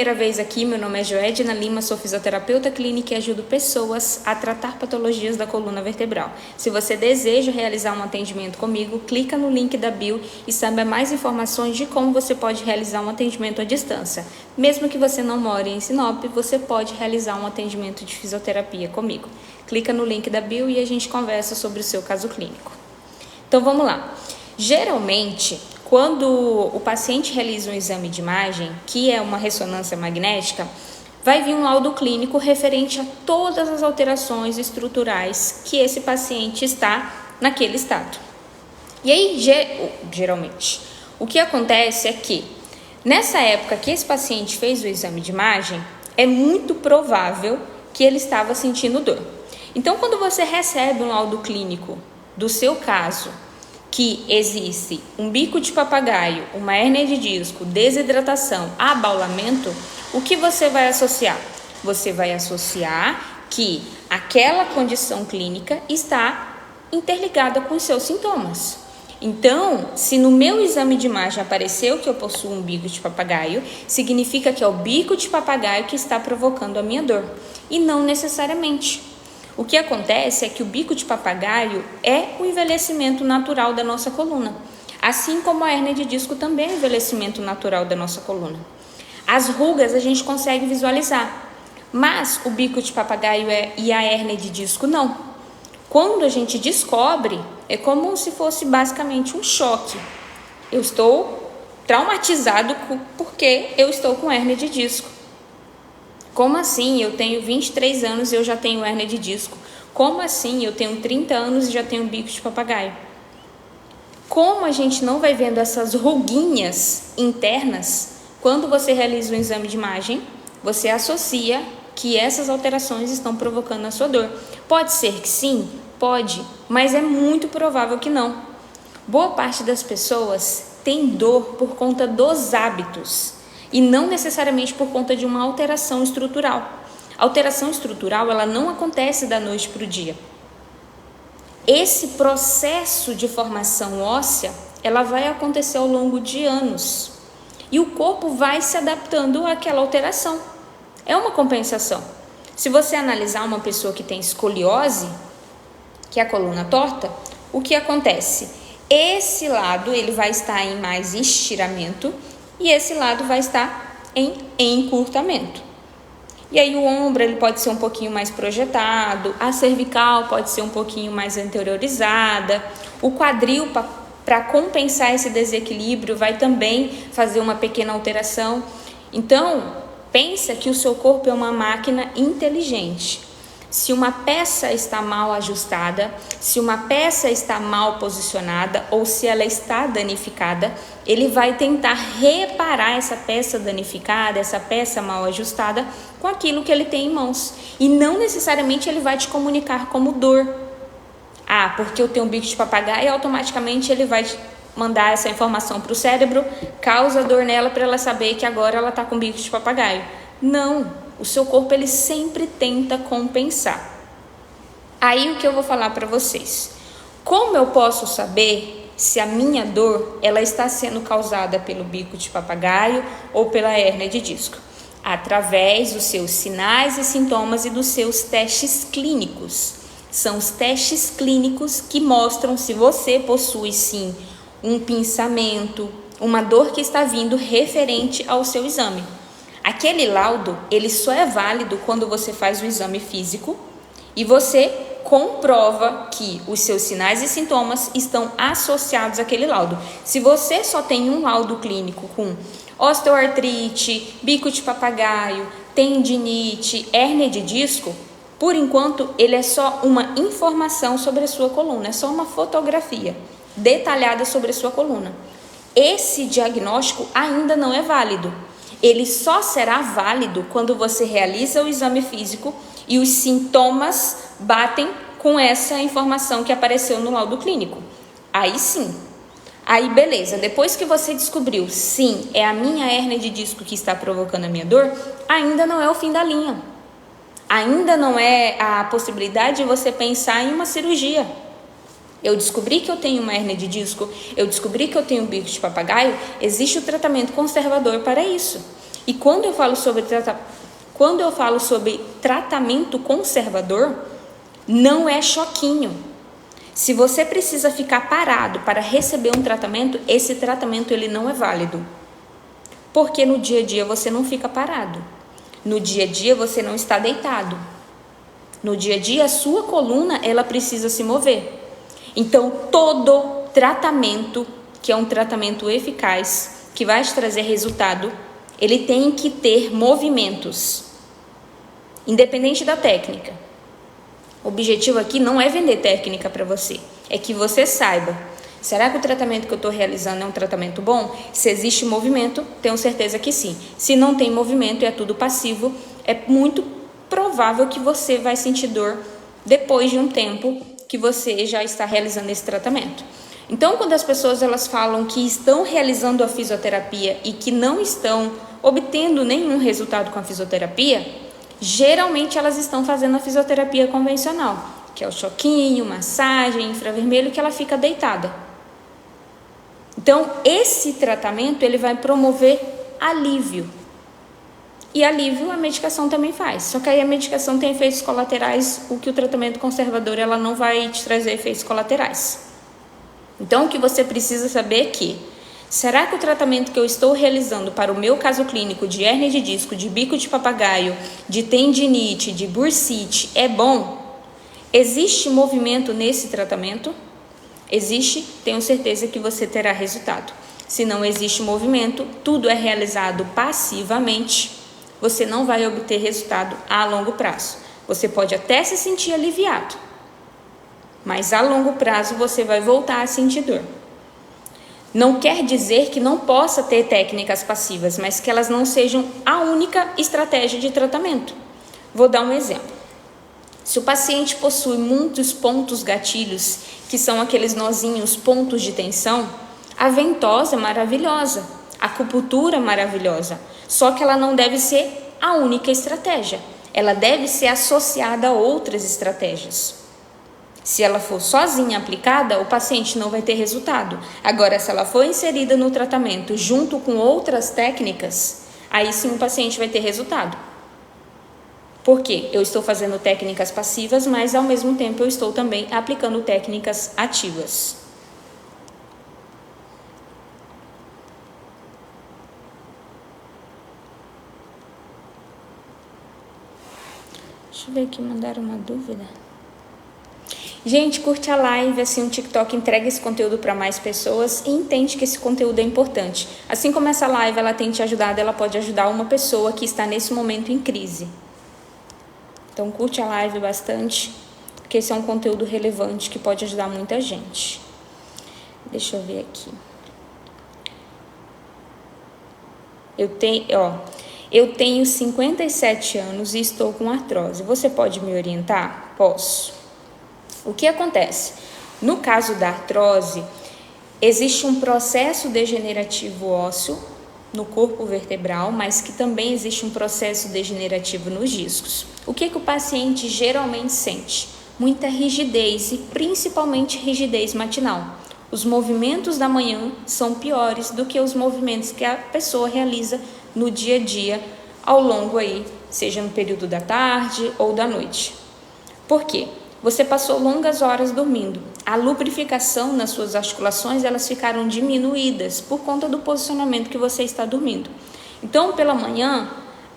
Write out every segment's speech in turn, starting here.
Primeira vez aqui, meu nome é Joedna Lima, sou fisioterapeuta clínica e ajudo pessoas a tratar patologias da coluna vertebral. Se você deseja realizar um atendimento comigo, clica no link da bio e saiba mais informações de como você pode realizar um atendimento à distância. Mesmo que você não more em Sinop, você pode realizar um atendimento de fisioterapia comigo. Clica no link da bio e a gente conversa sobre o seu caso clínico. Então vamos lá. Geralmente, quando o paciente realiza um exame de imagem, que é uma ressonância magnética, vai vir um laudo clínico referente a todas as alterações estruturais que esse paciente está naquele estado. E aí, geralmente, o que acontece é que, nessa época que esse paciente fez o exame de imagem, é muito provável que ele estava sentindo dor. Então, quando você recebe um laudo clínico do seu caso, que existe um bico de papagaio, uma hérnia de disco, desidratação, abaulamento, o que você vai associar? Você vai associar que aquela condição clínica está interligada com os seus sintomas. Então, se no meu exame de imagem apareceu que eu possuo um bico de papagaio, significa que é o bico de papagaio que está provocando a minha dor, e não necessariamente. O que acontece é que o bico de papagaio é o envelhecimento natural da nossa coluna, assim como a hérnia de disco também é o envelhecimento natural da nossa coluna. As rugas a gente consegue visualizar, mas o bico de papagaio e a hérnia de disco não. Quando a gente descobre, é como se fosse basicamente um choque. Eu estou traumatizado porque eu estou com hérnia de disco. Como assim? Eu tenho 23 anos e eu já tenho hérnia de disco. Como assim? Eu tenho 30 anos e já tenho bico de papagaio. Como a gente não vai vendo essas ruguinhas internas, quando você realiza um exame de imagem, você associa que essas alterações estão provocando a sua dor. Pode ser que sim, pode, mas é muito provável que não. Boa parte das pessoas tem dor por conta dos hábitos e não necessariamente por conta de uma alteração estrutural. A alteração estrutural, ela não acontece da noite para o dia. Esse processo de formação óssea, ela vai acontecer ao longo de anos. E o corpo vai se adaptando àquela alteração. É uma compensação. Se você analisar uma pessoa que tem escoliose, que é a coluna torta, o que acontece? Esse lado, ele vai estar em mais estiramento, e esse lado vai estar em encurtamento. E aí o ombro ele pode ser um pouquinho mais projetado, a cervical pode ser um pouquinho mais anteriorizada, o quadril, para compensar esse desequilíbrio, vai também fazer uma pequena alteração. Então, pensa que o seu corpo é uma máquina inteligente. Se uma peça está mal ajustada, se uma peça está mal posicionada ou se ela está danificada, ele vai tentar reparar essa peça danificada, essa peça mal ajustada com aquilo que ele tem em mãos. E não necessariamente ele vai te comunicar como dor. Ah, porque eu tenho um bico de papagaio e automaticamente ele vai mandar essa informação para o cérebro, causa dor nela para ela saber que agora ela está com bico de papagaio. Não. O seu corpo ele sempre tenta compensar. Aí o que eu vou falar para vocês? Como eu posso saber se a minha dor ela está sendo causada pelo bico de papagaio ou pela hérnia de disco? Através dos seus sinais e sintomas e dos seus testes clínicos. São os testes clínicos que mostram se você possui sim um pinçamento, uma dor que está vindo referente ao seu exame. Aquele laudo, ele só é válido quando você faz o exame físico e você comprova que os seus sinais e sintomas estão associados àquele laudo. Se você só tem um laudo clínico com osteoartrite, bico de papagaio, tendinite, hérnia de disco, por enquanto ele é só uma informação sobre a sua coluna, é só uma fotografia detalhada sobre a sua coluna. Esse diagnóstico ainda não é válido. Ele só será válido quando você realiza o exame físico e os sintomas batem com essa informação que apareceu no laudo clínico. Aí sim. Aí beleza, depois que você descobriu, sim, é a minha hérnia de disco que está provocando a minha dor, ainda não é o fim da linha. Ainda não é a possibilidade de você pensar em uma cirurgia. Eu descobri que eu tenho uma hérnia de disco, eu descobri que eu tenho um bico de papagaio, existe o tratamento conservador para isso. E quando eu falo sobre tratamento conservador, não é choquinho. Se você precisa ficar parado para receber um tratamento, esse tratamento ele não é válido. Porque no dia a dia você não fica parado. No dia a dia você não está deitado. No dia a dia a sua coluna ela precisa se mover. Então todo tratamento, que é um tratamento eficaz, que vai te trazer resultado, ele tem que ter movimentos, independente da técnica. O objetivo aqui não é vender técnica para você, é que você saiba, será que o tratamento que eu estou realizando é um tratamento bom? Se existe movimento, tenho certeza que sim. Se não tem movimento e é tudo passivo, é muito provável que você vai sentir dor depois de um tempo que você já está realizando esse tratamento. Então, quando as pessoas elas falam que estão realizando a fisioterapia e que não estão obtendo nenhum resultado com a fisioterapia, geralmente elas estão fazendo a fisioterapia convencional, que é o choquinho, massagem, infravermelho, que ela fica deitada. Então, esse tratamento ele vai promover alívio. E alívio a medicação também faz. Só que aí a medicação tem efeitos colaterais, o que o tratamento conservador ela não vai te trazer efeitos colaterais. Então, o que você precisa saber é que, será que o tratamento que eu estou realizando para o meu caso clínico de hérnia de disco, de bico de papagaio, de tendinite, de bursite, é bom? Existe movimento nesse tratamento? Existe? Tenho certeza que você terá resultado. Se não existe movimento, tudo é realizado passivamente, você não vai obter resultado a longo prazo. Você pode até se sentir aliviado, mas a longo prazo você vai voltar a sentir dor. Não quer dizer que não possa ter técnicas passivas, mas que elas não sejam a única estratégia de tratamento. Vou dar um exemplo. Se o paciente possui muitos pontos gatilhos, que são aqueles nozinhos, pontos de tensão, a ventosa é maravilhosa, a acupuntura é maravilhosa, só que ela não deve ser a única estratégia. Ela deve ser associada a outras estratégias. Se ela for sozinha aplicada, o paciente não vai ter resultado. Agora, se ela for inserida no tratamento junto com outras técnicas, aí sim o paciente vai ter resultado. Por quê? Eu estou fazendo técnicas passivas, mas ao mesmo tempo eu estou também aplicando técnicas ativas. Deixa eu ver aqui, mandaram uma dúvida. Gente, curte a live, assim o TikTok entrega esse conteúdo para mais pessoas e entende que esse conteúdo é importante. Assim como essa live ela tem te ajudado, ela pode ajudar uma pessoa que está nesse momento em crise. Então curte a live bastante, porque esse é um conteúdo relevante que pode ajudar muita gente. Deixa eu ver aqui. Eu tenho 57 anos e estou com artrose. Você pode me orientar? Posso. O que acontece? No caso da artrose, existe um processo degenerativo ósseo no corpo vertebral, mas que também existe um processo degenerativo nos discos. O que o paciente geralmente sente? Muita rigidez e principalmente rigidez matinal. Os movimentos da manhã são piores do que os movimentos que a pessoa realiza no dia a dia ao longo aí, seja no período da tarde ou da noite. Por quê? Você passou longas horas dormindo. A lubrificação nas suas articulações, elas ficaram diminuídas por conta do posicionamento que você está dormindo. Então, pela manhã,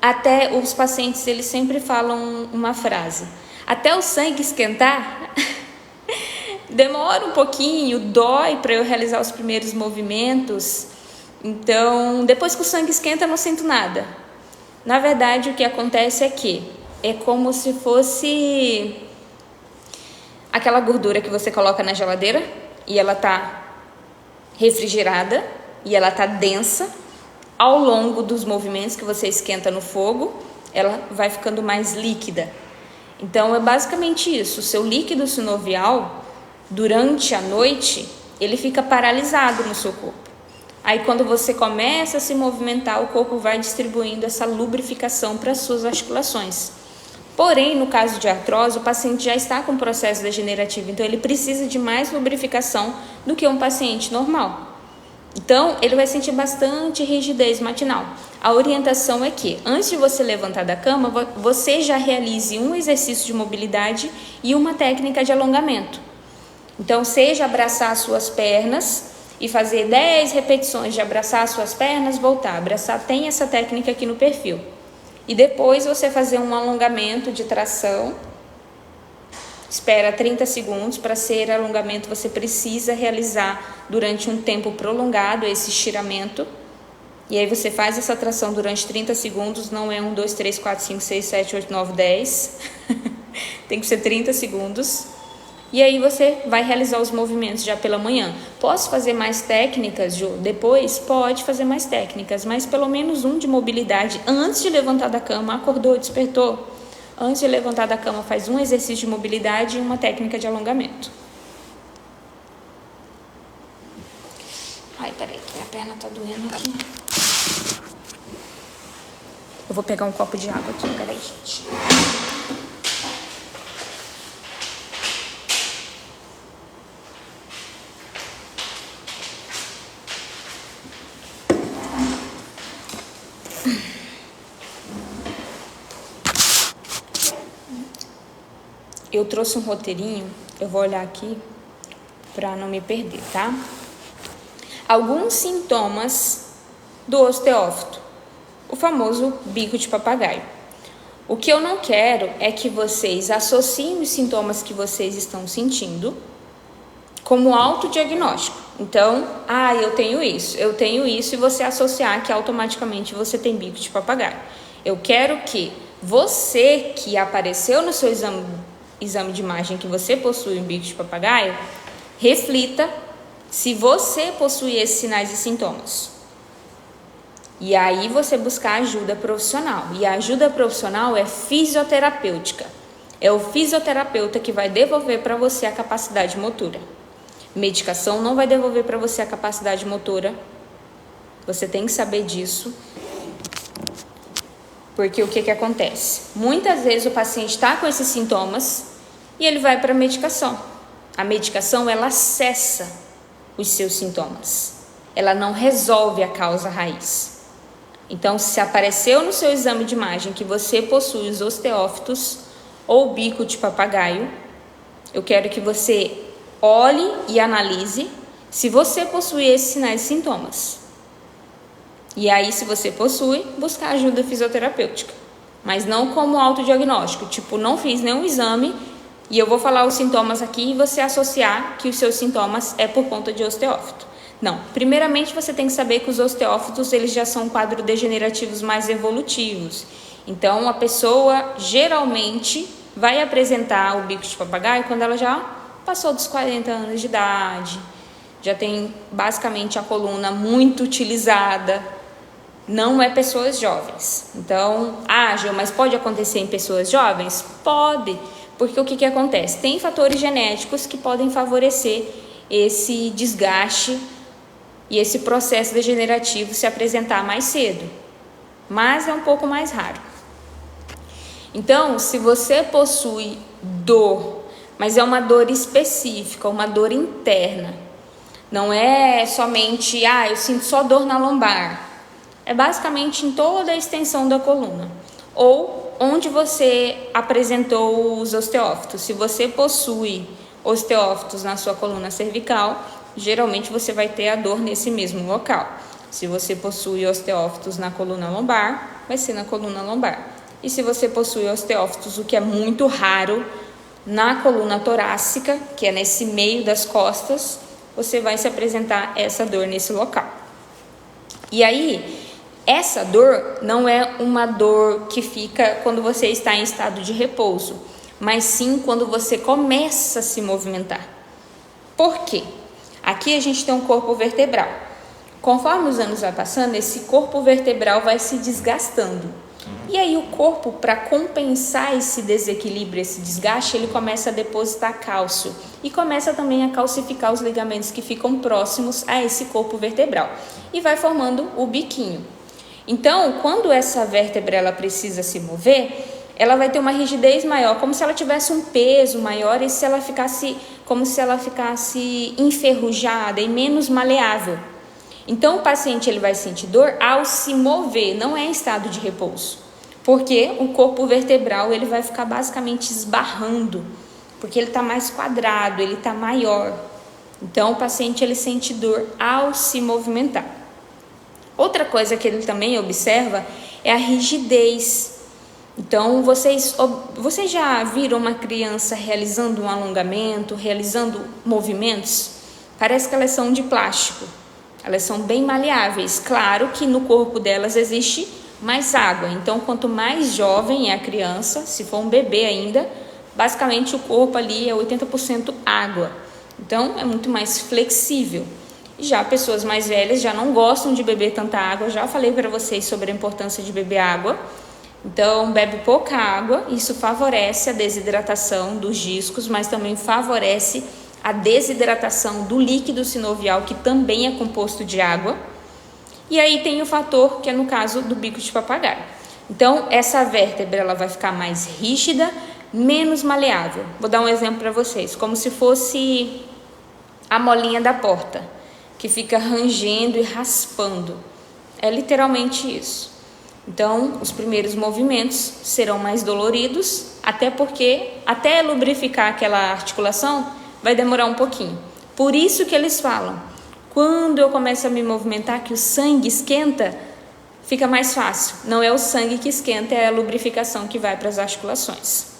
até os pacientes, eles sempre falam uma frase. Até o sangue esquentar, demora um pouquinho, dói para eu realizar os primeiros movimentos. Então, depois que o sangue esquenta, eu não sinto nada. Na verdade, o que acontece é que é como se fosse aquela gordura que você coloca na geladeira e ela tá refrigerada e ela tá densa. Ao longo dos movimentos que você esquenta no fogo, ela vai ficando mais líquida. Então, é basicamente isso. O seu líquido sinovial, durante a noite, ele fica paralisado no seu corpo. Aí, quando você começa a se movimentar, o corpo vai distribuindo essa lubrificação para as suas articulações. Porém, no caso de artrose, o paciente já está com processo degenerativo, então ele precisa de mais lubrificação do que um paciente normal. Então, ele vai sentir bastante rigidez matinal. A orientação é que, antes de você levantar da cama, você já realize um exercício de mobilidade e uma técnica de alongamento. Então, seja abraçar as suas pernas e fazer 10 repetições de abraçar as suas pernas, voltar. Abraçar, tem essa técnica aqui no perfil. E depois você fazer um alongamento de tração. Espera 30 segundos. Para ser alongamento, você precisa realizar durante um tempo prolongado esse estiramento. E aí você faz essa tração durante 30 segundos. Não é 1, 2, 3, 4, 5, 6, 7, 8, 9, 10. Tem que ser 30 segundos. E aí você vai realizar os movimentos já pela manhã. Posso fazer mais técnicas, Ju? Depois? Pode fazer mais técnicas, mas pelo menos um de mobilidade. Antes de levantar da cama, acordou, despertou. Antes de levantar da cama, faz um exercício de mobilidade e uma técnica de alongamento. Ai, peraí, que minha perna tá doendo aqui. Eu vou pegar um copo de água aqui, peraí, gente. Eu trouxe um roteirinho, eu vou olhar aqui para não me perder, tá? Alguns sintomas do osteófito, o famoso bico de papagaio. O que eu não quero é que vocês associem os sintomas que vocês estão sentindo como autodiagnóstico. Então, eu tenho isso e você associar que automaticamente você tem bico de papagaio. Eu quero que você que apareceu no seu exame de imagem que você possui um bico de papagaio, reflita se você possui esses sinais e sintomas. E aí você buscar ajuda profissional. E a ajuda profissional é fisioterapêutica. É o fisioterapeuta que vai devolver para você a capacidade motora. Medicação não vai devolver para você a capacidade motora. Você tem que saber disso. Porque o que acontece? Muitas vezes o paciente está com esses sintomas e ele vai para a medicação. A medicação, ela cessa os seus sintomas. Ela não resolve a causa raiz. Então, se apareceu no seu exame de imagem que você possui os osteófitos ou bico de papagaio, eu quero que você olhe e analise se você possui esses sinais e sintomas. E aí, se você possui, buscar ajuda fisioterapêutica. Mas não como autodiagnóstico. Tipo, não fiz nenhum exame e eu vou falar os sintomas aqui e você associar que os seus sintomas é por conta de osteófito. Não. Primeiramente, você tem que saber que os osteófitos, eles já são quadros degenerativos mais evolutivos. Então, a pessoa, geralmente, vai apresentar o bico de papagaio quando ela já passou dos 40 anos de idade, já tem, basicamente, a coluna muito utilizada. Não é pessoas jovens. Então, Gil, mas pode acontecer em pessoas jovens? Pode, porque o que acontece? Tem fatores genéticos que podem favorecer esse desgaste e esse processo degenerativo se apresentar mais cedo, mas é um pouco mais raro. Então, se você possui dor, mas é uma dor específica, uma dor interna, não é somente, eu sinto só dor na lombar. É basicamente em toda a extensão da coluna. Ou onde você apresentou os osteófitos. Se você possui osteófitos na sua coluna cervical, geralmente você vai ter a dor nesse mesmo local. Se você possui osteófitos na coluna lombar, vai ser na coluna lombar. E se você possui osteófitos, o que é muito raro, na coluna torácica, que é nesse meio das costas, você vai se apresentar essa dor nesse local. E aí, essa dor não é uma dor que fica quando você está em estado de repouso, mas sim quando você começa a se movimentar. Por quê? Aqui a gente tem um corpo vertebral. Conforme os anos vão passando, esse corpo vertebral vai se desgastando. E aí o corpo, para compensar esse desequilíbrio, esse desgaste, ele começa a depositar cálcio e começa também a calcificar os ligamentos que ficam próximos a esse corpo vertebral e vai formando o biquinho. Então, quando essa vértebra ela precisa se mover, ela vai ter uma rigidez maior, como se ela tivesse um peso maior e se ela ficasse, como se ela ficasse enferrujada e menos maleável. Então, o paciente ele vai sentir dor ao se mover, não é em estado de repouso, porque o corpo vertebral ele vai ficar basicamente esbarrando, porque ele está mais quadrado, ele está maior. Então, o paciente ele sente dor ao se movimentar. Outra coisa que ele também observa é a rigidez. Então, vocês já viram uma criança realizando um alongamento, realizando movimentos? Parece que elas são de plástico. Elas são bem maleáveis. Claro que no corpo delas existe mais água. Então, quanto mais jovem é a criança, se for um bebê ainda, basicamente o corpo ali é 80% água. Então, é muito mais flexível. Já pessoas mais velhas já não gostam de beber tanta água. Já falei para vocês sobre a importância de beber água. Então, bebe pouca água. Isso favorece a desidratação dos discos, mas também favorece a desidratação do líquido sinovial, que também é composto de água. E aí tem o fator que é no caso do bico de papagaio. Então, essa vértebra ela vai ficar mais rígida, menos maleável. Vou dar um exemplo para vocês, como se fosse a molinha da porta, que fica rangendo e raspando. É literalmente isso. Então, os primeiros movimentos serão mais doloridos, até porque, até lubrificar aquela articulação, vai demorar um pouquinho. Por isso que eles falam, quando eu começo a me movimentar, que o sangue esquenta, fica mais fácil. Não é o sangue que esquenta, é a lubrificação que vai para as articulações.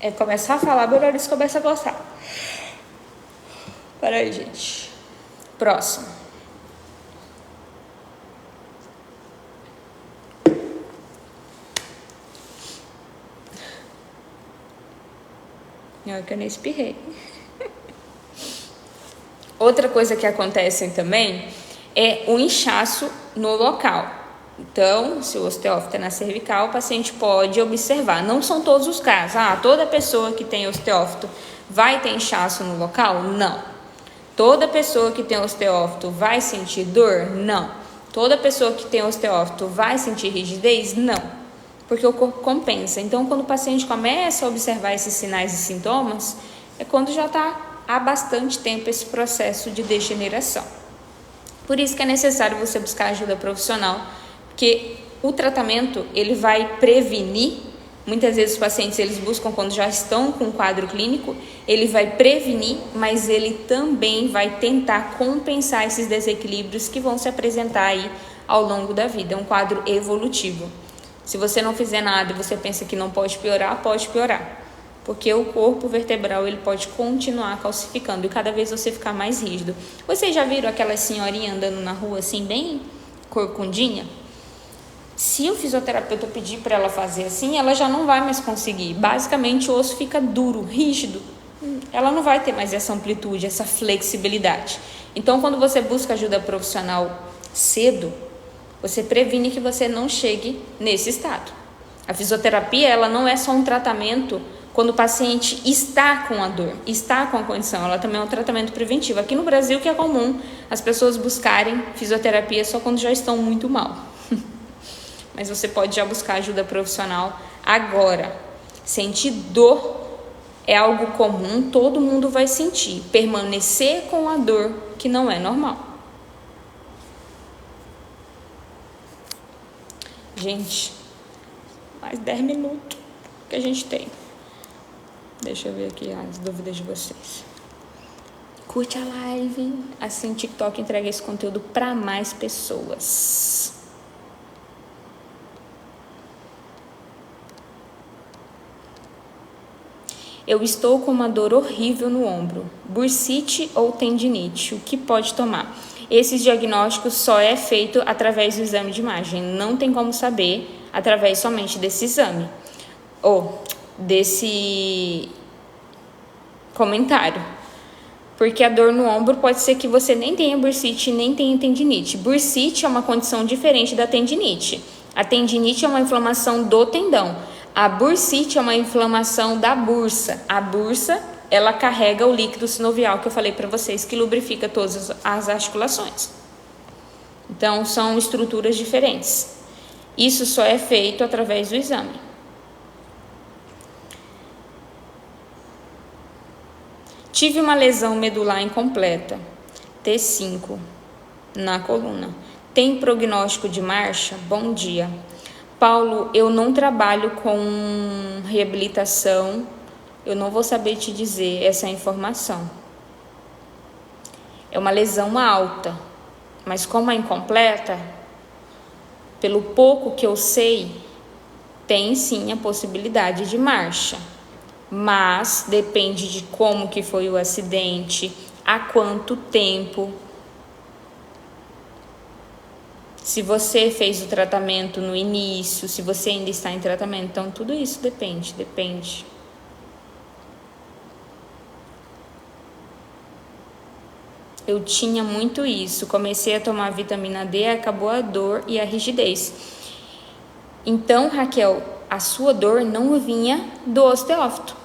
É começar a falar, meu nariz começa a coçar. Para aí, gente. Próximo. Não, que eu nem espirrei. Outra coisa que acontece também é o inchaço no local. Então, se o osteófito é na cervical, o paciente pode observar. Não são todos os casos. Toda pessoa que tem osteófito vai ter inchaço no local? Não. Toda pessoa que tem osteófito vai sentir dor? Não. Toda pessoa que tem osteófito vai sentir rigidez? Não. Porque o corpo compensa. Então, quando o paciente começa a observar esses sinais e sintomas, é quando já está há bastante tempo esse processo de degeneração. Por isso que é necessário você buscar ajuda profissional, porque o tratamento ele vai prevenir. Muitas vezes os pacientes eles buscam quando já estão com um quadro clínico, ele vai prevenir, mas ele também vai tentar compensar esses desequilíbrios que vão se apresentar aí ao longo da vida. É um quadro evolutivo. Se você não fizer nada e você pensa que não pode piorar, porque o corpo vertebral ele pode continuar calcificando e cada vez você ficar mais rígido. Vocês já viram aquela senhorinha andando na rua assim, bem corcundinha? Se o fisioterapeuta pedir para ela fazer assim, ela já não vai mais conseguir. Basicamente, o osso fica duro, rígido. Ela não vai ter mais essa amplitude, essa flexibilidade. Então, quando você busca ajuda profissional cedo, você previne que você não chegue nesse estado. A fisioterapia, ela não é só um tratamento quando o paciente está com a dor, está com a condição. Ela também é um tratamento preventivo. Aqui no Brasil, que é comum as pessoas buscarem fisioterapia só quando já estão muito mal. Mas você pode já buscar ajuda profissional agora. Sentir dor é algo comum, todo mundo vai sentir. Permanecer com a dor que não é normal. Gente, mais 10 minutos que a gente tem. Deixa eu ver aqui as dúvidas de vocês. Curte a live, assim o TikTok entrega esse conteúdo para mais pessoas. Eu estou com uma dor horrível no ombro, bursite ou tendinite, o que pode tomar? Esses diagnósticos só é feito através do exame de imagem, não tem como saber através somente desse exame, ou desse comentário, porque a dor no ombro pode ser que você nem tenha bursite, nem tenha tendinite. Bursite é uma condição diferente da tendinite. A tendinite é uma inflamação do tendão. A bursite é uma inflamação da bursa. A bursa, ela carrega o líquido sinovial que eu falei para vocês, que lubrifica todas as articulações. Então, são estruturas diferentes. Isso só é feito através do exame. Tive uma lesão medular incompleta, T5, na coluna. Tem prognóstico de marcha? Bom dia. Paulo, eu não trabalho com reabilitação, eu não vou saber te dizer essa informação. É uma lesão alta, mas como é incompleta, pelo pouco que eu sei, tem sim a possibilidade de marcha. Mas depende de como que foi o acidente, há quanto tempo. Se você fez o tratamento no início, se você ainda está em tratamento, então tudo isso depende. Eu tinha muito isso, comecei a tomar vitamina D, acabou a dor e a rigidez. Então, Raquel, a sua dor não vinha do osteófito,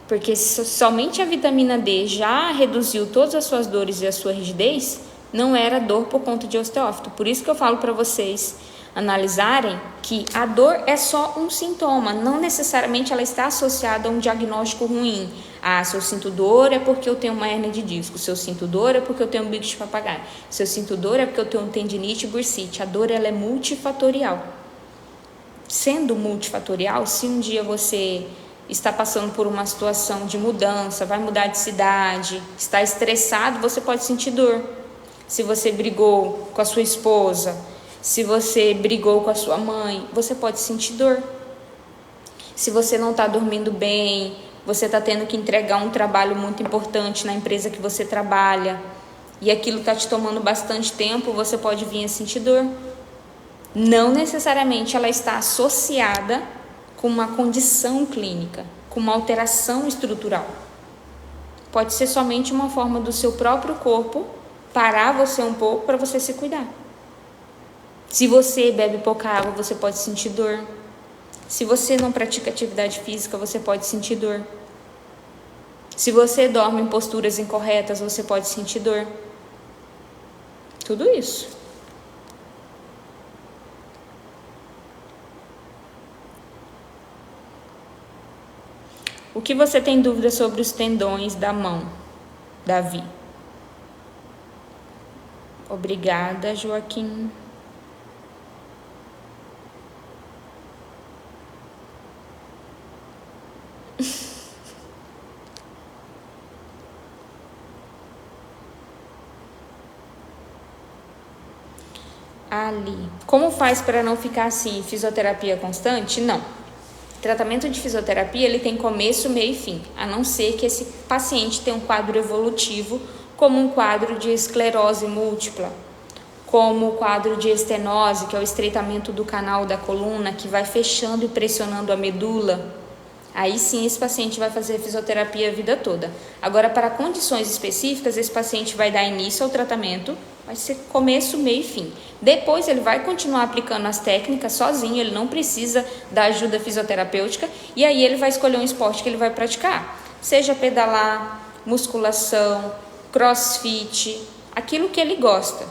porque somente a vitamina D já reduziu todas as suas dores e a sua rigidez, não era dor por conta de osteófito. Por isso que eu falo para vocês analisarem que a dor é só um sintoma, não necessariamente ela está associada a um diagnóstico ruim. Ah, se eu sinto dor é porque eu tenho uma hérnia de disco, se eu sinto dor é porque eu tenho um bico de papagaio, se eu sinto dor é porque eu tenho tendinite e bursite. A dor ela é multifatorial. Sendo multifatorial, se um dia você está passando por uma situação de mudança, vai mudar de cidade, está estressado, você pode sentir dor. Se você brigou com a sua esposa, se você brigou com a sua mãe, você pode sentir dor. Se você não está dormindo bem, você está tendo que entregar um trabalho muito importante na empresa que você trabalha e aquilo está te tomando bastante tempo, você pode vir a sentir dor. Não necessariamente ela está associada com uma condição clínica, com uma alteração estrutural. Pode ser somente uma forma do seu próprio corpo parar você um pouco para você se cuidar. Se você bebe pouca água, você pode sentir dor. Se você não pratica atividade física, você pode sentir dor. Se você dorme em posturas incorretas, você pode sentir dor. Tudo isso. O que você tem dúvida sobre os tendões da mão, Davi? Obrigada, Joaquim. Ali. Como faz para não ficar assim? Fisioterapia constante? Não. Tratamento de fisioterapia, ele tem começo, meio e fim, a não ser que esse paciente tenha um quadro evolutivo, como um quadro de esclerose múltipla, como o quadro de estenose, que é o estreitamento do canal da coluna, que vai fechando e pressionando a medula. Aí sim esse paciente vai fazer fisioterapia a vida toda. Agora, para condições específicas, esse paciente vai dar início ao tratamento, vai ser começo, meio e fim. Depois ele vai continuar aplicando as técnicas sozinho, ele não precisa da ajuda fisioterapêutica, e aí ele vai escolher um esporte que ele vai praticar. Seja pedalar, musculação, crossfit, aquilo que ele gosta.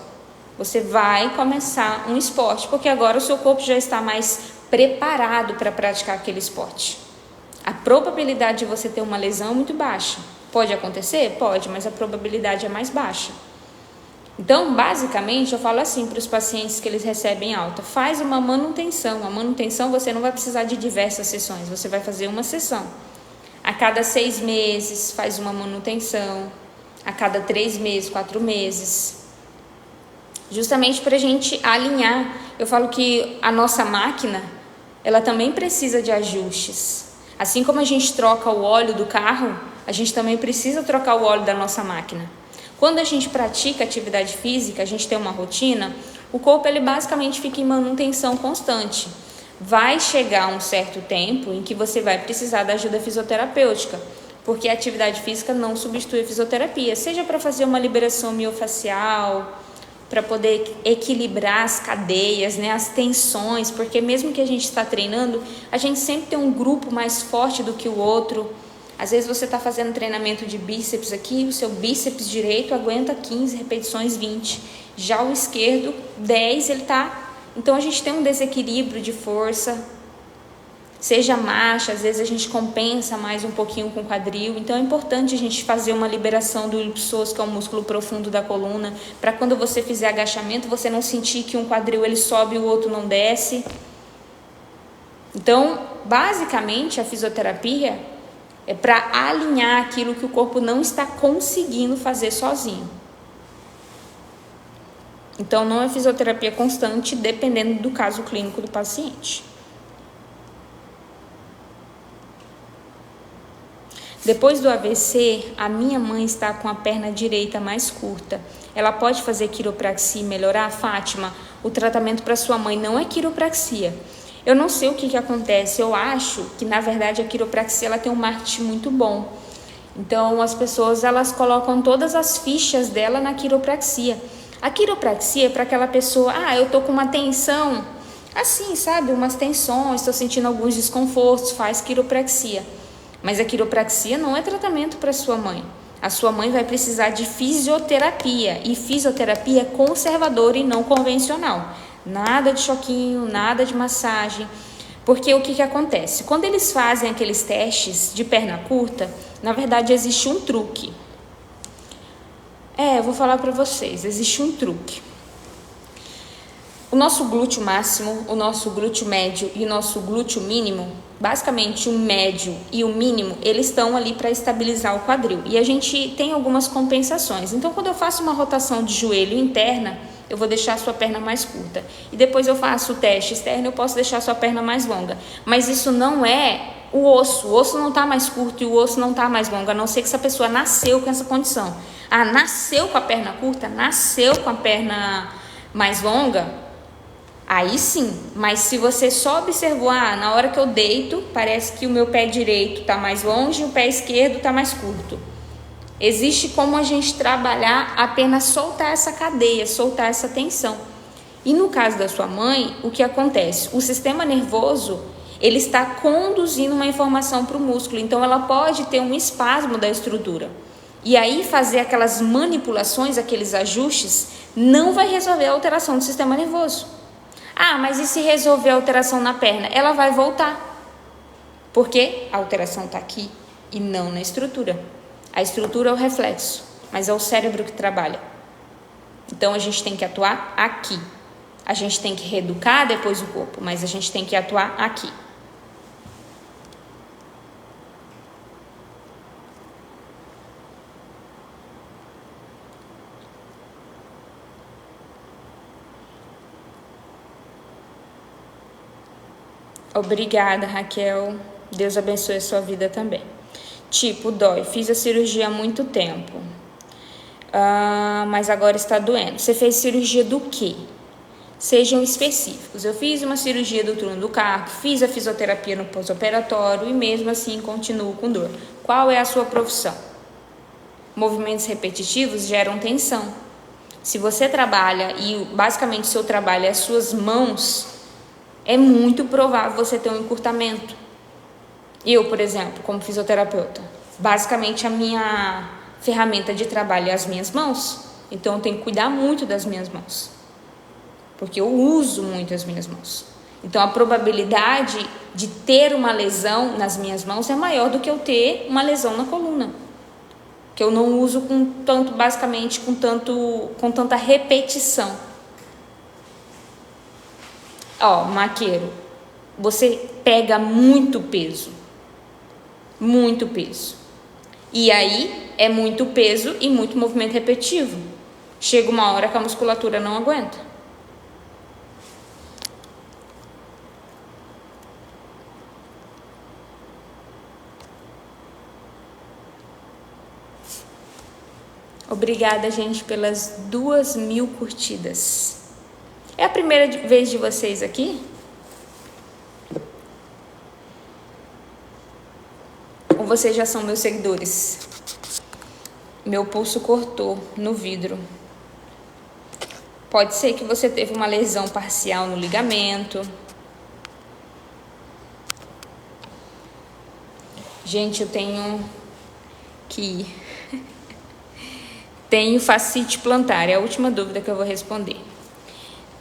Você vai começar um esporte, porque agora o seu corpo já está mais preparado para praticar aquele esporte. A probabilidade de você ter uma lesão é muito baixa. Pode acontecer? Pode, mas a probabilidade é mais baixa. Então, basicamente, eu falo assim para os pacientes que eles recebem alta: faz uma manutenção. A manutenção você não vai precisar de diversas sessões, você vai fazer uma sessão. A cada 6 meses, faz uma manutenção. A cada 3 meses, 4 meses. Justamente para a gente alinhar. Eu falo que a nossa máquina, ela também precisa de ajustes. Assim como a gente troca o óleo do carro, a gente também precisa trocar o óleo da nossa máquina. Quando a gente pratica atividade física, a gente tem uma rotina, o corpo ele basicamente fica em manutenção constante. Vai chegar um certo tempo em que você vai precisar da ajuda fisioterapêutica, porque a atividade física não substitui a fisioterapia, seja para fazer uma liberação miofascial, para poder equilibrar as cadeias, né, as tensões, porque mesmo que a gente está treinando, a gente sempre tem um grupo mais forte do que o outro. Às vezes você está fazendo treinamento de bíceps aqui, o seu bíceps direito aguenta 15 repetições, 20. Já o esquerdo, 10, ele tá... Então a gente tem um desequilíbrio de força. Seja marcha, às vezes a gente compensa mais um pouquinho com o quadril, então é importante a gente fazer uma liberação do iliopsoas, que é o músculo profundo da coluna, para quando você fizer agachamento, você não sentir que um quadril ele sobe e o outro não desce. Então, basicamente, a fisioterapia é para alinhar aquilo que o corpo não está conseguindo fazer sozinho. Então, não é fisioterapia constante, dependendo do caso clínico do paciente. Depois do AVC, a minha mãe está com a perna direita mais curta. Ela pode fazer quiropraxia e melhorar? Fátima, o tratamento para sua mãe não é quiropraxia. Eu não sei o que acontece, eu acho que na verdade a quiropraxia ela tem um marketing muito bom. Então as pessoas elas colocam todas as fichas dela na quiropraxia. A quiropraxia é para aquela pessoa, eu tô com uma tensão, assim, sabe, umas tensões, estou sentindo alguns desconfortos, faz quiropraxia. Mas a quiropraxia não é tratamento para sua mãe. A sua mãe vai precisar de fisioterapia, e fisioterapia é conservadora e não convencional. Nada de choquinho, nada de massagem. Porque o que acontece? Quando eles fazem aqueles testes de perna curta, na verdade existe um truque. Eu vou falar para vocês, existe um truque. O nosso glúteo máximo, o nosso glúteo médio e o nosso glúteo mínimo, basicamente o médio e o mínimo, eles estão ali para estabilizar o quadril. E a gente tem algumas compensações. Então, quando eu faço uma rotação de joelho interna, eu vou deixar a sua perna mais curta. E depois eu faço o teste externo, eu posso deixar a sua perna mais longa. Mas isso não é o osso não está mais curto e o osso não está mais longo, a não ser que essa pessoa nasceu com essa condição. Nasceu com a perna curta, nasceu com a perna mais longa, aí sim. Mas se você só observou, na hora que eu deito, parece que o meu pé direito está mais longe e o pé esquerdo está mais curto. Existe como a gente trabalhar apenas soltar essa cadeia, soltar essa tensão. E no caso da sua mãe, o que acontece? O sistema nervoso, ele está conduzindo uma informação para o músculo, então ela pode ter um espasmo da estrutura. E aí fazer aquelas manipulações, aqueles ajustes, não vai resolver a alteração do sistema nervoso. Mas e se resolver a alteração na perna? Ela vai voltar. Porque a alteração está aqui e não na estrutura. A estrutura é o reflexo, mas é o cérebro que trabalha. Então a gente tem que atuar aqui. A gente tem que reeducar depois o corpo, mas a gente tem que atuar aqui. Obrigada, Raquel. Deus abençoe a sua vida também. Dói. Fiz a cirurgia há muito tempo, mas agora está doendo. Você fez cirurgia do quê? Sejam específicos. Eu fiz uma cirurgia do túnel do carpo, fiz a fisioterapia no pós-operatório e mesmo assim continuo com dor. Qual é a sua profissão? Movimentos repetitivos geram tensão. Se você trabalha e basicamente o seu trabalho é as suas mãos, é muito provável você ter um encurtamento. Eu, por exemplo, como fisioterapeuta, basicamente a minha ferramenta de trabalho é as minhas mãos, então eu tenho que cuidar muito das minhas mãos, porque eu uso muito as minhas mãos. Então a probabilidade de ter uma lesão nas minhas mãos é maior do que eu ter uma lesão na coluna, que eu não uso com tanta repetição. Maqueiro, você pega muito peso, e aí é muito peso e muito movimento repetitivo. Chega uma hora que a musculatura não aguenta. Obrigada, gente, pelas 2.000 curtidas. É a primeira vez de vocês aqui? Ou vocês já são meus seguidores? Meu pulso cortou no vidro. Pode ser que você teve uma lesão parcial no ligamento. Gente, eu tenho fascite plantar, é a última dúvida que eu vou responder.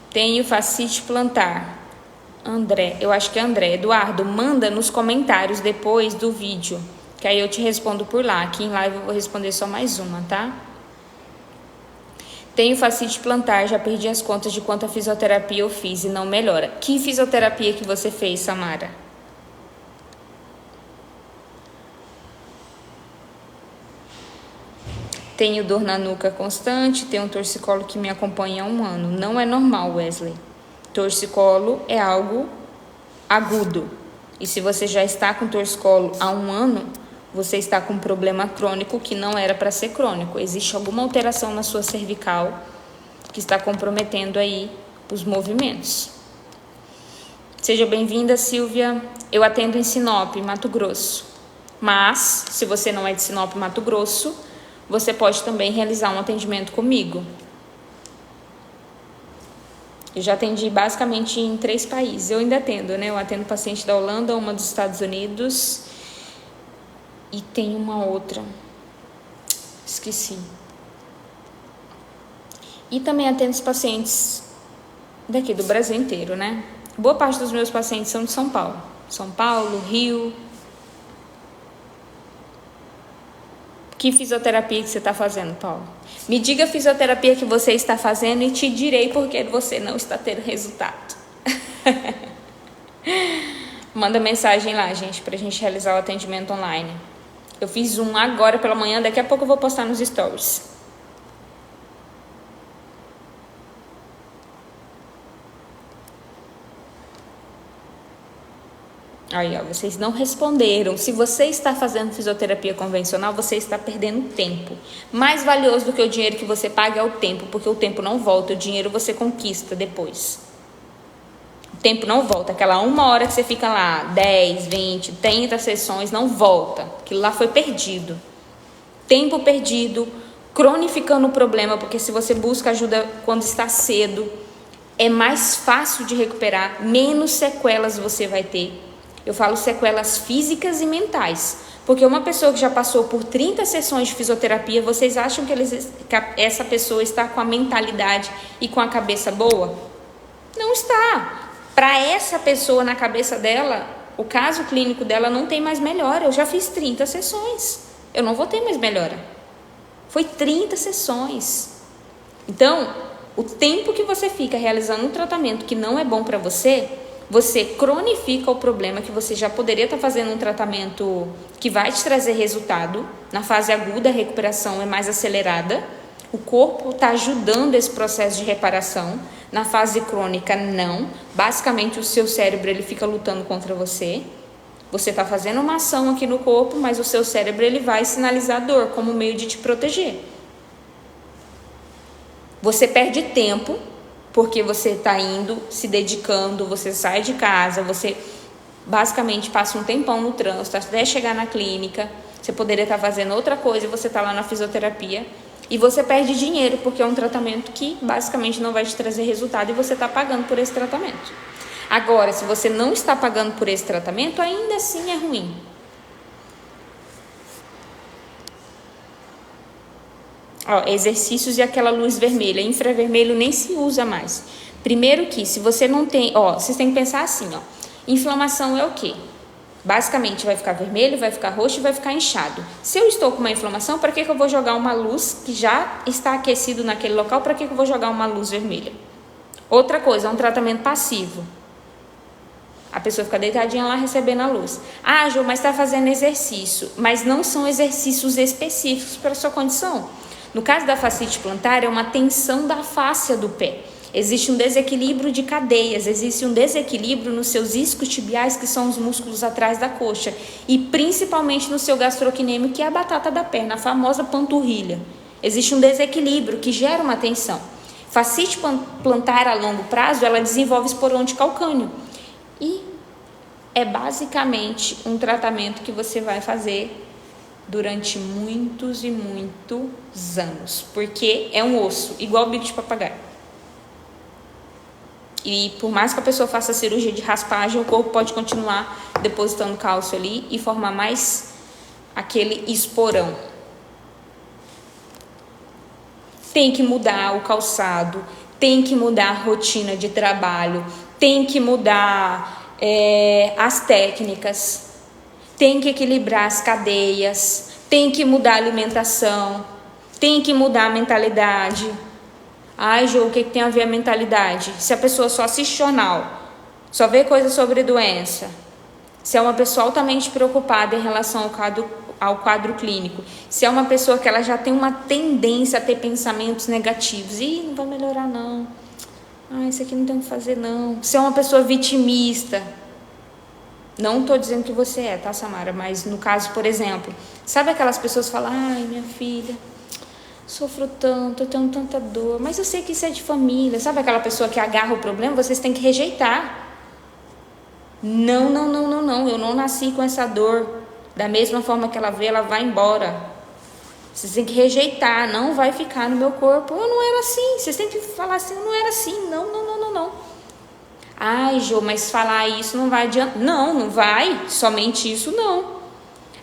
Tenho fascite plantar. André, eu acho que é André. Eduardo, manda nos comentários depois do vídeo, que aí eu te respondo por lá. Aqui em live eu vou responder só mais uma, tá? Tenho fascite plantar, já perdi as contas de quanta fisioterapia eu fiz e não melhora. Que fisioterapia que você fez, Samara? Tenho dor na nuca constante, tenho um torcicolo que me acompanha há 1 ano. Não é normal, Wesley. Torcicolo é algo agudo. E se você já está com torcicolo há 1 ano, você está com um problema crônico que não era para ser crônico. Existe alguma alteração na sua cervical que está comprometendo aí os movimentos. Seja bem-vinda, Silvia. Eu atendo em Sinop, Mato Grosso. Mas, se você não é de Sinop, Mato Grosso, você pode também realizar um atendimento comigo. Eu já atendi basicamente em 3 países. Eu ainda atendo, né? Eu atendo paciente da Holanda, uma dos Estados Unidos e tem uma outra. Esqueci. E também atendo os pacientes daqui do Brasil inteiro, né? Boa parte dos meus pacientes são de São Paulo. São Paulo, Rio. Que fisioterapia que você está fazendo, Paulo? Me diga a fisioterapia que você está fazendo e te direi porque você não está tendo resultado. Manda mensagem lá, gente, pra gente realizar o atendimento online. Eu fiz um agora pela manhã, daqui a pouco eu vou postar nos stories. Aí, ó, vocês não responderam. Se você está fazendo fisioterapia convencional, você está perdendo tempo. Mais valioso do que o dinheiro que você paga é o tempo, porque o tempo não volta, o dinheiro você conquista depois. O tempo não volta. Aquela 1 hora que você fica lá, 10, 20, 30 sessões, não volta. Aquilo lá foi perdido. Tempo perdido, cronificando o problema, porque se você busca ajuda quando está cedo, é mais fácil de recuperar, menos sequelas você vai ter. Eu falo sequelas físicas e mentais, porque uma pessoa que já passou por 30 sessões de fisioterapia, vocês acham que essa pessoa está com a mentalidade e com a cabeça boa? Não está. Para essa pessoa, na cabeça dela, o caso clínico dela não tem mais melhora. Eu já fiz 30 sessões, eu não vou ter mais melhora. Foi 30 sessões. Então, o tempo que você fica realizando um tratamento que não é bom para você, você cronifica o problema que você já poderia estar fazendo um tratamento que vai te trazer resultado. Na fase aguda, a recuperação é mais acelerada. O corpo está ajudando esse processo de reparação. Na fase crônica, não. Basicamente, o seu cérebro ele fica lutando contra você. Você está fazendo uma ação aqui no corpo, mas o seu cérebro ele vai sinalizar dor como meio de te proteger. Você perde tempo, porque você está indo, se dedicando, você sai de casa, você basicamente passa um tempão no trânsito até chegar na clínica, você poderia estar fazendo outra coisa e você está lá na fisioterapia, e você perde dinheiro, porque é um tratamento que basicamente não vai te trazer resultado e você está pagando por esse tratamento. Agora, se você não está pagando por esse tratamento, ainda assim é ruim. Ó, exercícios e aquela luz vermelha, infravermelho nem se usa mais. Primeiro que, se você não tem, vocês têm que pensar assim, inflamação é o quê? Basicamente vai ficar vermelho, vai ficar roxo e vai ficar inchado. Se eu estou com uma inflamação, para que eu vou jogar uma luz que já está aquecido naquele local? Para que eu vou jogar uma luz vermelha? Outra coisa, é um tratamento passivo. A pessoa fica deitadinha lá recebendo a luz. Ah, Ju, mas está fazendo exercício. Mas não são exercícios específicos para a sua condição. No caso da fascite plantar, é uma tensão da fáscia do pé. Existe um desequilíbrio de cadeias, existe um desequilíbrio nos seus isquiotibiais, que são os músculos atrás da coxa, e principalmente no seu gastrocnêmio, que é a batata da perna, a famosa panturrilha. Existe um desequilíbrio que gera uma tensão. Fascite plantar a longo prazo, ela desenvolve esporão de calcânio. E é basicamente um tratamento que você vai fazer durante muitos e muitos anos, porque é um osso, igual o bico de papagaio. E por mais que a pessoa faça cirurgia de raspagem, o corpo pode continuar depositando cálcio ali e formar mais aquele esporão. Tem que mudar o calçado, tem que mudar a rotina de trabalho, tem que mudar as técnicas, tem que equilibrar as cadeias, tem que mudar a alimentação, tem que mudar a mentalidade. Ai, Jô, o que tem a ver a mentalidade? Se a pessoa só assiste jornal, só vê coisas sobre doença, se é uma pessoa altamente preocupada em relação ao quadro clínico, se é uma pessoa que ela já tem uma tendência a ter pensamentos negativos, não vai melhorar não, isso aqui não tem o que fazer não, se é uma pessoa vitimista, não estou dizendo que você tá, Samara, mas no caso, por exemplo, sabe aquelas pessoas que falam, minha filha, sofro tanto, eu tenho tanta dor, mas eu sei que isso é de família, sabe aquela pessoa que agarra o problema, vocês têm que rejeitar. Não, eu não nasci com essa dor, da mesma forma que ela vê, ela vai embora. Vocês têm que rejeitar, não vai ficar no meu corpo, eu não era assim, vocês têm que falar assim, eu não era assim, não. Ai, Jô, mas falar isso não vai adiantar. Não vai, somente isso não.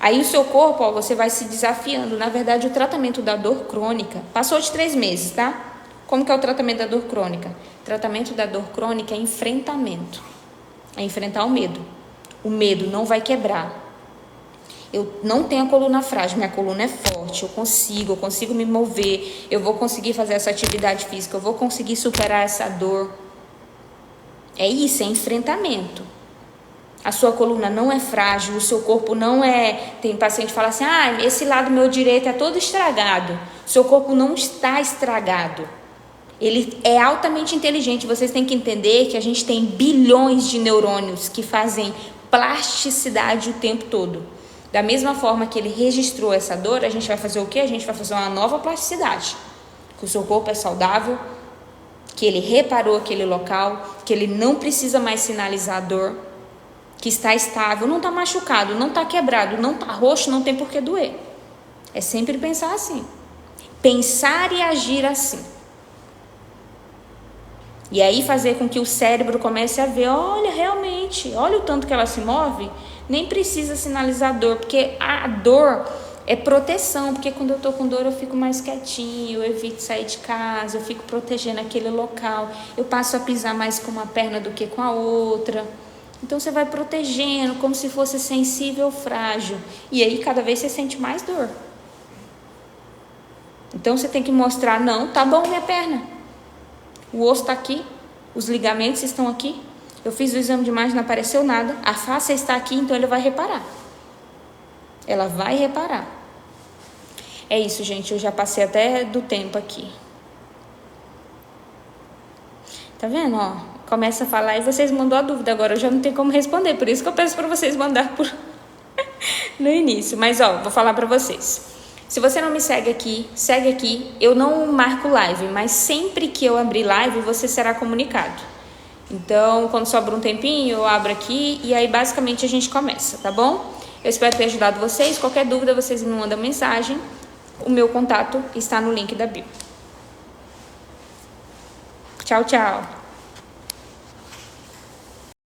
Aí o seu corpo, você vai se desafiando. Na verdade, o tratamento da dor crônica, passou de 3 meses, tá? Como que é o tratamento da dor crônica? O tratamento da dor crônica é enfrentamento. É enfrentar o medo. O medo não vai quebrar. Eu não tenho a coluna frágil, minha coluna é forte, eu consigo me mover, eu vou conseguir fazer essa atividade física, eu vou conseguir superar essa dor. É isso, é enfrentamento. A sua coluna não é frágil, o seu corpo não é... Tem paciente que fala assim, esse lado meu direito é todo estragado. O seu corpo não está estragado. Ele é altamente inteligente. Vocês têm que entender que a gente tem bilhões de neurônios que fazem plasticidade o tempo todo. Da mesma forma que ele registrou essa dor, a gente vai fazer o quê? A gente vai fazer uma nova plasticidade. Que o seu corpo é saudável, que ele reparou aquele local, que ele não precisa mais sinalizar a dor, que está estável, não está machucado, não está quebrado, não está roxo, não tem por que doer. É sempre pensar assim. Pensar e agir assim. E aí fazer com que o cérebro comece a ver, olha, realmente, olha o tanto que ela se move, nem precisa sinalizar dor, porque a dor é proteção, porque quando eu tô com dor eu fico mais quietinho, eu evito sair de casa, eu fico protegendo aquele local, eu passo a pisar mais com uma perna do que com a outra. Então você vai protegendo como se fosse sensível ou frágil. E aí cada vez você sente mais dor. Então você tem que mostrar, não, tá bom minha perna. O osso está aqui, os ligamentos estão aqui. Eu fiz o exame de imagem, não apareceu nada. A face está aqui, então ele vai reparar. Ela vai reparar. É isso, gente. Eu já passei até do tempo aqui. Tá vendo, Começa a falar e vocês mandam a dúvida. Agora eu já não tenho como responder. Por isso que eu peço para vocês mandar no início. Mas, vou falar para vocês. Se você não me segue aqui, segue aqui. Eu não marco live, mas sempre que eu abrir live, você será comunicado. Então, quando sobra um tempinho, eu abro aqui e aí basicamente a gente começa, tá bom? Eu espero ter ajudado vocês. Qualquer dúvida, vocês me mandam mensagem. O meu contato está no link da bio. Tchau, tchau.